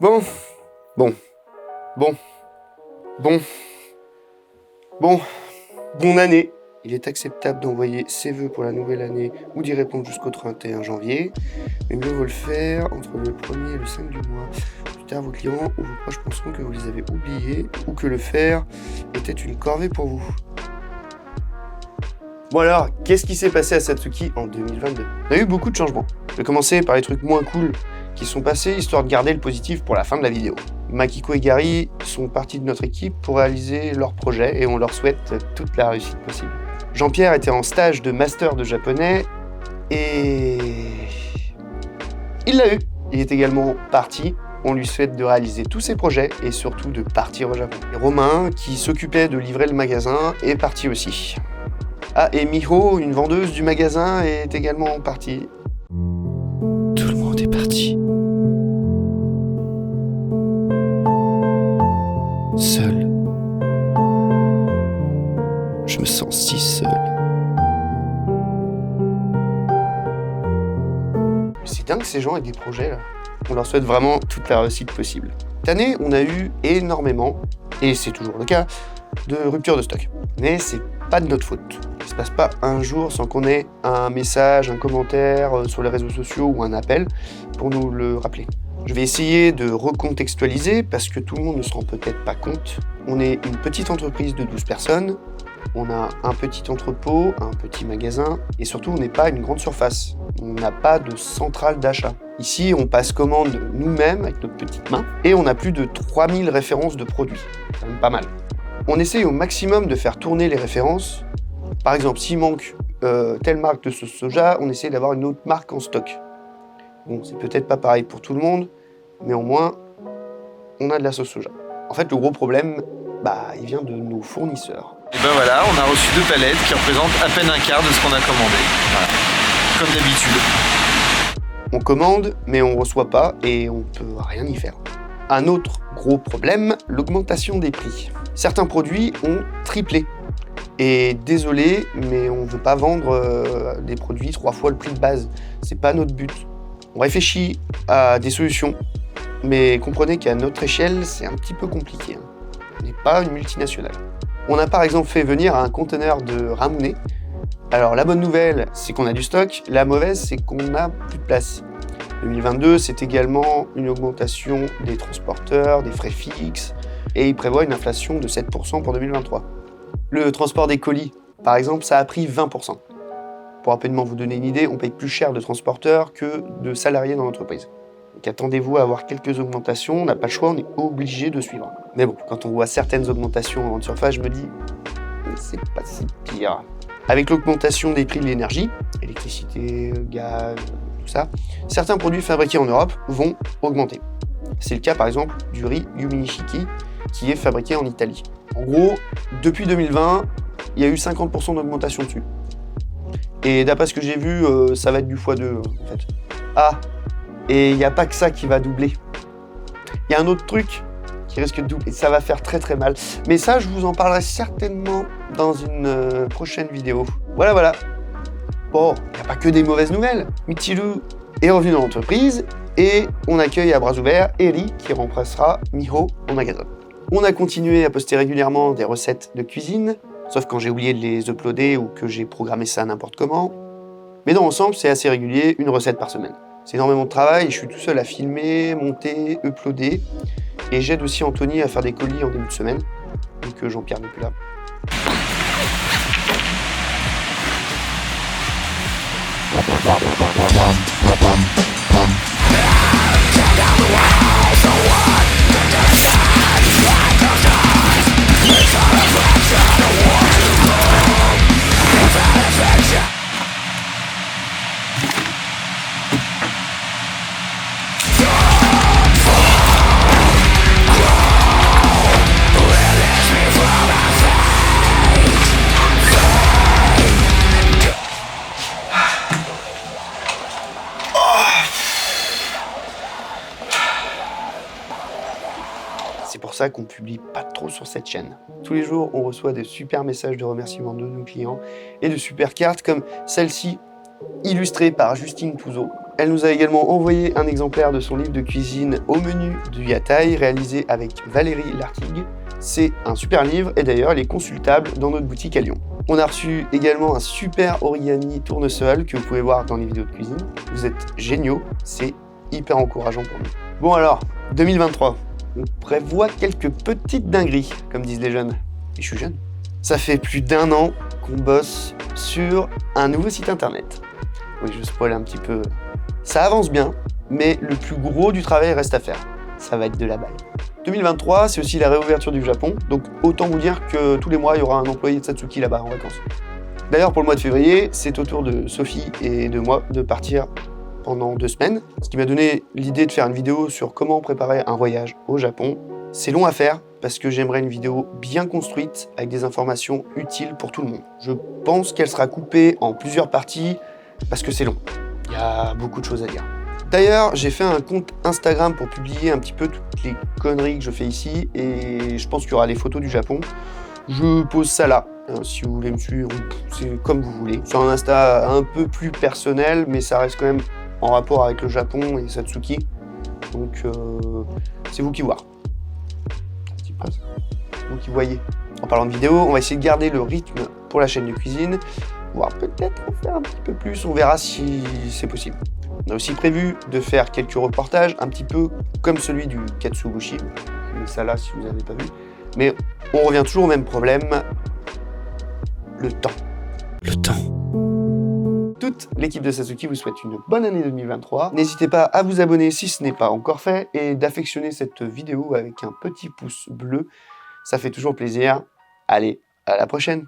Bon, bon, bon, bon, bonne année. Il est acceptable d'envoyer ses vœux pour la nouvelle année ou d'y répondre jusqu'au 31 janvier, mais mieux vaut le faire entre le 1er et le 5 du mois. Plus tard, vos clients ou vos proches penseront que vous les avez oubliés ou que le faire était une corvée pour vous. Bon alors, qu'est-ce qui s'est passé à Satsuki en 2022 On a eu beaucoup de changements. Je vais commencer par les trucs moins cool qui sont passés, histoire de garder le positif pour la fin de la vidéo. Makiko et Gary sont partis de notre équipe pour réaliser leur projet et on leur souhaite toute la réussite possible. Jean-Pierre était en stage de master de japonais et il l'a eu. Il est également parti. On lui souhaite de réaliser tous ses projets et surtout de partir au Japon. Et Romain, qui s'occupait de livrer le magasin, est parti aussi. Ah, et Miho, une vendeuse du magasin, est également partie. Tout le monde est parti. Seul. Je me sens si seul. C'est dingue ces gens avec des projets là. On leur souhaite vraiment toute la réussite possible. Cette année, on a eu énormément, et c'est toujours le cas, de rupture de stock. Mais c'est pas de notre faute. Il se passe pas un jour sans qu'on ait un message, un commentaire sur les réseaux sociaux ou un appel pour nous le rappeler. Je vais essayer de recontextualiser parce que tout le monde ne se rend peut-être pas compte. On est une petite entreprise de 12 personnes, on a un petit entrepôt, un petit magasin et surtout on n'est pas une grande surface. On n'a pas de centrale d'achat. Ici, on passe commande nous-mêmes avec notre petite main et on a plus de 3000 références de produits. C'est quand même pas mal. On essaye au maximum de faire tourner les références. Par exemple, s'il manque telle marque de sauce soja, on essaie d'avoir une autre marque en stock. Bon, c'est peut-être pas pareil pour tout le monde, mais au moins, on a de la sauce soja. En fait, le gros problème, il vient de nos fournisseurs. Et ben voilà, on a reçu 2 palettes qui représentent à peine un quart de ce qu'on a commandé. Voilà. Comme d'habitude. On commande, mais on reçoit pas et on peut rien y faire. Un autre gros problème, l'augmentation des prix. Certains produits ont triplé. Et désolé, mais on veut pas vendre des produits 3 fois le prix de base. C'est pas notre but. On réfléchit à des solutions, mais comprenez qu'à notre échelle, c'est un petit peu compliqué. On n'est pas une multinationale. On a par exemple fait venir un conteneur de ramune. Alors la bonne nouvelle, c'est qu'on a du stock. La mauvaise, c'est qu'on n'a plus de place. 2022, c'est également une augmentation des transporteurs, des frais fixes, et il prévoit une inflation de 7% pour 2023. Le transport des colis, par exemple, ça a pris 20%. Pour rapidement vous donner une idée, on paye plus cher de transporteurs que de salariés dans l'entreprise. Donc attendez-vous à avoir quelques augmentations, on n'a pas le choix, on est obligé de suivre. Mais bon, quand on voit certaines augmentations en grande surface, je me dis, c'est pas si pire. Avec l'augmentation des prix de l'énergie, électricité, gaz, tout ça, certains produits fabriqués en Europe vont augmenter. C'est le cas par exemple du riz Yuminishiki qui est fabriqué en Italie. En gros, depuis 2020, il y a eu 50% d'augmentation dessus. Et d'après ce que j'ai vu, ça va être du x2 en fait. Ah, et il n'y a pas que ça qui va doubler. Il y a un autre truc qui risque de doubler, ça va faire très très mal. Mais ça, je vous en parlerai certainement dans une prochaine vidéo. Voilà. Bon, il n'y a pas que des mauvaises nouvelles. Michiru est revenu dans l'entreprise et on accueille à bras ouverts Eri qui remplacera Miho en magasin. On a continué à poster régulièrement des recettes de cuisine, sauf quand j'ai oublié de les uploader ou que j'ai programmé ça n'importe comment. Mais dans l'ensemble, c'est assez régulier, une recette par semaine. C'est énormément de travail, je suis tout seul à filmer, monter, uploader. Et j'aide aussi Anthony à faire des colis en début de semaine, vu que Jean-Pierre n'est plus là. C'est pour ça qu'on publie pas trop sur cette chaîne. Tous les jours, on reçoit des super messages de remerciements de nos clients et de super cartes comme celle-ci, illustrée par Justine Touzeau. Elle nous a également envoyé un exemplaire de son livre de cuisine Au menu du Yataï, réalisé avec Valérie Lartigue. C'est un super livre et d'ailleurs il est consultable dans notre boutique à Lyon. On a reçu également un super origami tournesol que vous pouvez voir dans les vidéos de cuisine. Vous êtes géniaux, c'est hyper encourageant pour nous. Bon alors, 2023, on prévoit quelques petites dingueries, comme disent les jeunes. Et je suis jeune. Ça fait plus d'1 an qu'on bosse sur un nouveau site internet. Oui, je spoil un petit peu. Ça avance bien, mais le plus gros du travail reste à faire. Ça va être de la balle. 2023, c'est aussi la réouverture du Japon, donc autant vous dire que tous les mois, il y aura un employé de Satsuki là-bas en vacances. D'ailleurs, pour le mois de février, c'est au tour de Sophie et de moi de partir pendant 2 semaines, ce qui m'a donné l'idée de faire une vidéo sur comment préparer un voyage au Japon. C'est long à faire, parce que j'aimerais une vidéo bien construite, avec des informations utiles pour tout le monde. Je pense qu'elle sera coupée en plusieurs parties, parce que c'est long. Il y a beaucoup de choses à dire. D'ailleurs, j'ai fait un compte Instagram pour publier un petit peu toutes les conneries que je fais ici, et je pense qu'il y aura les photos du Japon. Je pose ça là. Si vous voulez me suivre, c'est comme vous voulez. C'est un Insta un peu plus personnel, mais ça reste quand même en rapport avec le Japon et Satsuki. Donc, c'est vous qui voyez. Vous qui voyez. En parlant de vidéo, on va essayer de garder le rythme pour la chaîne de cuisine, voire peut-être en faire un petit peu plus, on verra si c'est possible. On a aussi prévu de faire quelques reportages, un petit peu comme celui du Katsuobushi. Je mets ça là si vous n'avez pas vu. Mais on revient toujours au même problème, le temps. Le temps. Toute l'équipe de Satsuki vous souhaite une bonne année 2023. N'hésitez pas à vous abonner si ce n'est pas encore fait et d'affectionner cette vidéo avec un petit pouce bleu. Ça fait toujours plaisir. Allez, à la prochaine.